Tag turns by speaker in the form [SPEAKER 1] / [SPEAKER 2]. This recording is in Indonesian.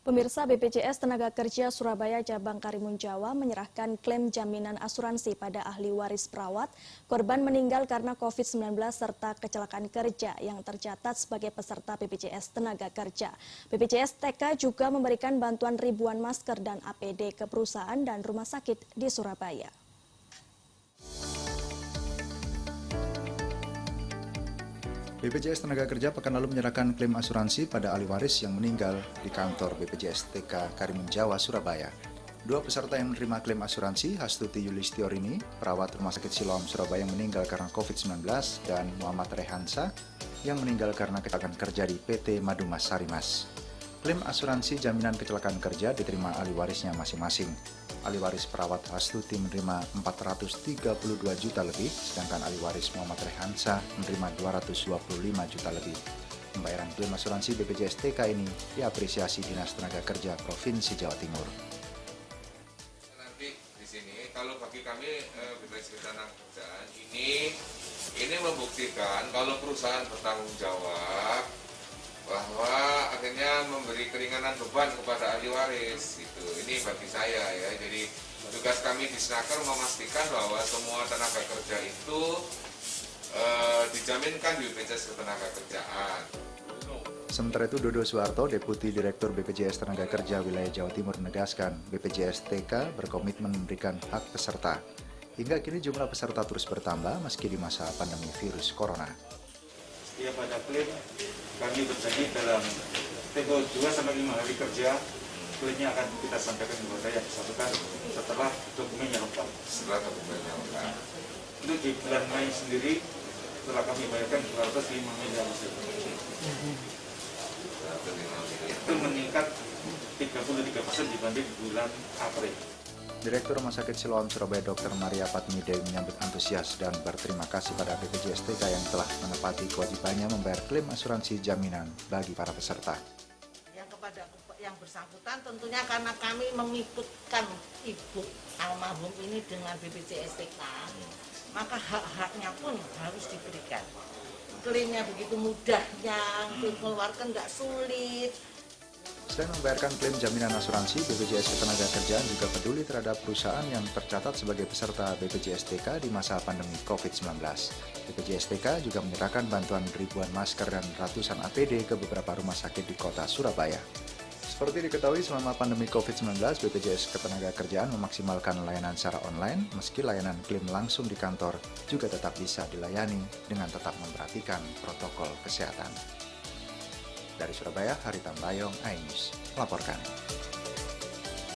[SPEAKER 1] Pemirsa, BPJS Tenagakerja Surabaya Cabang Karimun Jawa menyerahkan klaim jaminan asuransi pada ahli waris perawat, korban meninggal karena COVID-19 serta kecelakaan kerja yang tercatat sebagai peserta BPJS Tenagakerja. BPJS TK juga memberikan bantuan ribuan masker dan APD ke perusahaan dan rumah sakit di Surabaya.
[SPEAKER 2] BPJS Tenagakerja pekan lalu menyerahkan klaim asuransi pada ahli waris yang meninggal di kantor BPJS TK Karimun Jawa, Surabaya. Dua peserta yang menerima klaim asuransi, Hastuti Yulistiorini, perawat Rumah Sakit Siloam Surabaya yang meninggal karena COVID-19, dan Muhammad Rehansa yang meninggal karena kecelakaan kerja di PT Madumas Sarimas. Klaim asuransi jaminan kecelakaan kerja diterima ahli warisnya masing-masing. Ahli waris perawat Hastuti menerima 432 juta lebih, sedangkan ahli waris Muhammad Rehansa menerima 225 juta lebih. Pembayaran klaim asuransi BPJS TK ini diapresiasi Dinas Tenaga Kerja Provinsi Jawa Timur.
[SPEAKER 3] Nanti di sini, kalau bagi kami BPJS Tenagakerjaan ini membuktikan kalau perusahaan bertanggung jawab bahwa akhirnya memberi keringanan beban kepada ahli waris. Ini bagi saya ya. Jadi tugas kami di Snaker memastikan bahwa semua tenaga kerja itu dijaminkan di BPJS Ketenagakerjaan.
[SPEAKER 2] Sementara itu, Dodo Suharto, Deputi Direktur BPJS Tenagakerja Wilayah Jawa Timur, menegaskan BPJS TK berkomitmen memberikan hak peserta. Hingga kini jumlah peserta terus bertambah meski di masa pandemi virus corona.
[SPEAKER 4] Setiap ada klaim, kami berjanji dalam tempo 2-5 hari kerja, klaimnya akan kita sampaikan kepada yang bersangkutan setelah dokumennya lengkap. Itu di bulan Mei sendiri, setelah kami bayarkan 205 miliar. Itu meningkat 33% dibanding bulan April.
[SPEAKER 2] Direktur Rumah Sakit Siloam Surabaya Dr. Maria Patmide menyambut antusias dan berterima kasih pada BPJS TK yang telah menepati kewajibannya membayar klaim asuransi jaminan bagi para peserta.
[SPEAKER 5] Yang kepada yang bersangkutan tentunya karena kami mengikutkan ibu almarhum ini dengan BPJS TK, maka hak-haknya pun harus diberikan. Klaimnya begitu mudahnya, dikeluarkan nggak sulit.
[SPEAKER 2] Selain membayarkan klaim jaminan asuransi, BPJS Ketenagakerjaan juga peduli terhadap perusahaan yang tercatat sebagai peserta BPJS TK di masa pandemi COVID-19. BPJS TK juga menyerahkan bantuan ribuan masker dan ratusan APD ke beberapa rumah sakit di kota Surabaya. Seperti diketahui, selama pandemi COVID-19, BPJS Ketenagakerjaan memaksimalkan layanan secara online, meski layanan klaim langsung di kantor juga tetap bisa dilayani dengan tetap memperhatikan protokol kesehatan. Dari Surabaya, Haritanu Bayong, iNews, melaporkan.